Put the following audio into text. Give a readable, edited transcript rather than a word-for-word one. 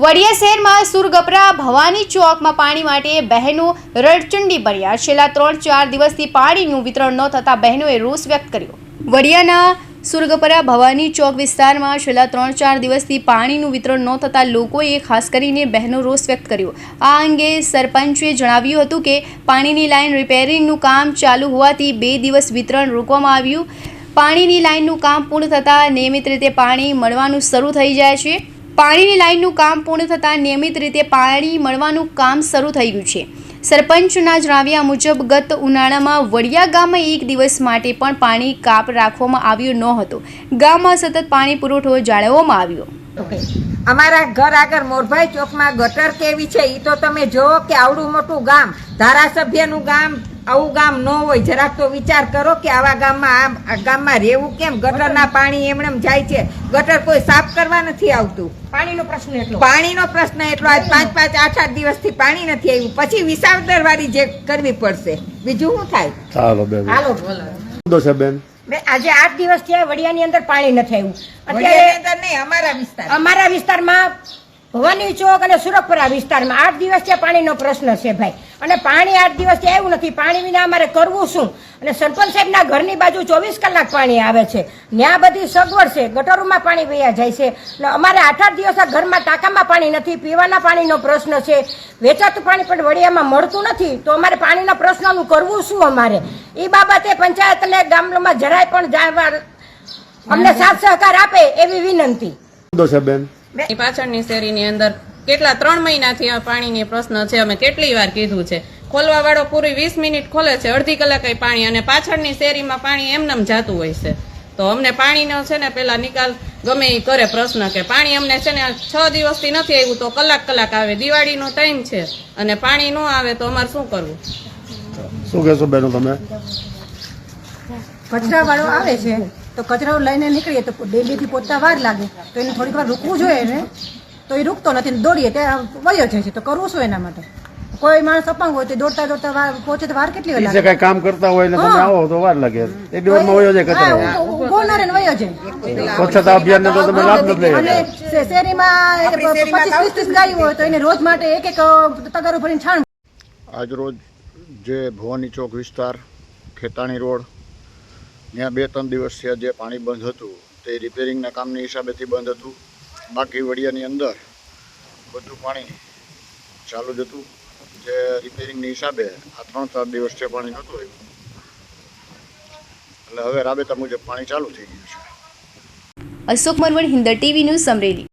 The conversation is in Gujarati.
વડિયા શહેરમાં સુરગપરા ભવાની ચોકમાં પાણી માટે બહેનો રડચંડી બન્યા। છેલ્લા 3-4 દિવસથી પાણીનું વિતરણ ન થતાં બહેનોએ રોષ વ્યક્ત કર્યો। વડિયાના સુરગપરા ભવાની ચોક વિસ્તારમાં છેલ્લા 3-4 દિવસથી પાણીનું વિતરણ ન થતાં લોકોએ ખાસ કરીને બહેનો રોષ વ્યક્ત કર્યો। આ અંગે સરપંચે જણાવ્યું હતું કે પાણીની લાઇન રિપેરિંગનું કામ ચાલુ હોવાથી 2 દિવસ વિતરણ રોકવામાં આવ્યું। પાણીની લાઇનનું કામ પૂર્ણ થતાં નિયમિત રીતે પાણી મળવાનું શરૂ થઈ જાય છે। પાણીની લાઇનનું કામ પૂર્ણ થતાં નિયમિત રીતે પાણી મળવાનું કામ શરૂ થઈ ગયું છે। સરપંચના જણાવ્યા મુજબ ગત ઉનાળામાં વડિયા ગામમાં 1 દિવસ માટે પણ પાણી કાપ રાખવામાં આવ્યો ન હતો। ગામમાં સતત પાણી પુરવઠો જાળવવામાં આવ્યો। અમારા ઘર આગળ મોરભાઈ ચોકમાં ગટર કેવી છે એ તો તમે જોવો કે આવડું મોટું ગામ, ધારાસભ્યનું ગામ, આવું ગામ ન હોય। જરાક તો વિચાર કરો કે આવા ગામમાં રહેવું કેમ? ગટરના પાણી એમણે જાય છે, ગટર કોઈ સાફ કરવા નથી આવતું। પાણીનો પ્રશ્ન એટલો આજ 5-5, 8-8 દિવસથી પાણી નથી આવ્યું। પછી વિસાવદર વાળી જે કરવી પડશે, બીજું શું થાય? ચાલો બેન, બેન આજે 8 દિવસ થયા વડિયાની અંદર પાણી નથી આવ્યું। અમારા વિસ્તારમાં ભવાની ચોક અને સુરગપરા વિસ્તારમાં 8 દિવસથી પાણીનો પ્રશ્ન છે ભાઈ। અને પાણી 8 દિવસથી આવ્યું નથી। પાણી વિના અમારે કરવું શું? અને સરપંચ સાહેબના ઘરની બાજુ 24 કલાક પાણી આવે છે, ત્યાં બધી સગવડ છે, ગટરોમાં પાણી વયા જાય છે। એટલે અમારે 8-8 દિવસ આ ઘરમાં ટાંકામાં પાણી નથી, પીવાના પાણીનો પ્રશ્ન છે, વેચાતું પાણી પણ વડિયામાં મળતું નથી। તો અમારે પાણીના પ્રશ્નનું કરવું શું? અમારે એ બાબતે પંચાયતને ગામમાં જરાય પણ જાણવા અમને સાથ સહકાર આપે એવી વિનંતી। પાછળની શેરીની અંદર કેટલા 3 મહિનાથી આ પાણીની પ્રશ્ન છે। અમે કેટલી વાર કીધું છે, ખોલવા વાળો પૂરી 20 મિનિટ ખોલે છે, અડધી કલાકે પાણી, અને પાછળની શેરીમાં પાણી એમનેમ જાતું હોય છે। તો અમને પાણીનો છે ને પેલા નિકાલ ગમે એ કરે પ્રશ્ન કે પાણી અમને છે ને 6 દિવસથી નથી આવ્યું તો કલાક આવે। દિવાળીનો ટાઈમ છે અને પાણી ન આવે તો અમારે શું કરવું? શું કહેશો બેનો તમે? કચરા વાળો આવે છે તો કચરો લઈને નીકળીએ તો ડેલીથી પોતા વાર લાગે, તો એને થોડીક વાર રૂકવું જોઈએ ને, તો એ રૂકતો નથી, દોડીએ ત્યાં વયો જાય છે। તો કરવું શું એના માટે? કોઈ માણસ અપંગ હોય તો દોડતા પહોંચે તો વાર કેટલી વાર લાગે? કઈ કામ કરતા હોય ને તમે આવો તો વાર લાગે, એક દિવસમાં વયો જાય કચરો, ઉભો ન રહે ને વયો જાય। સ્વચ્છતા અભિયાનને તો તમે લાભ નથી લઈ અને શેરીમાં 25-30 ગાયો હોય તો એને રોજ માટે એક તગારું ભરીને છાણ। આજ રોજ જે ભવાની ચોક વિસ્તાર, ખેતાણી રોડ, ત્યાં 2-3 દિવસ થયા જે પાણી બંધ હતું તે રિપેરિંગના કામની હિસાબેથી બંધ હતું। બાકી વડિયાની અંદર બધું પાણી ચાલુ જ હતું, જે રિપેરિંગની હિસાબે આ 3-4 દિવસથી પાણી નહોતું આવ્યું, એટલે હવે રાબેતા મુજબ પાણી ચાલુ થઈ ગયું છે। અશોક મરવડ, હિન્દર ટીવી ન્યૂઝ, અમરેલી।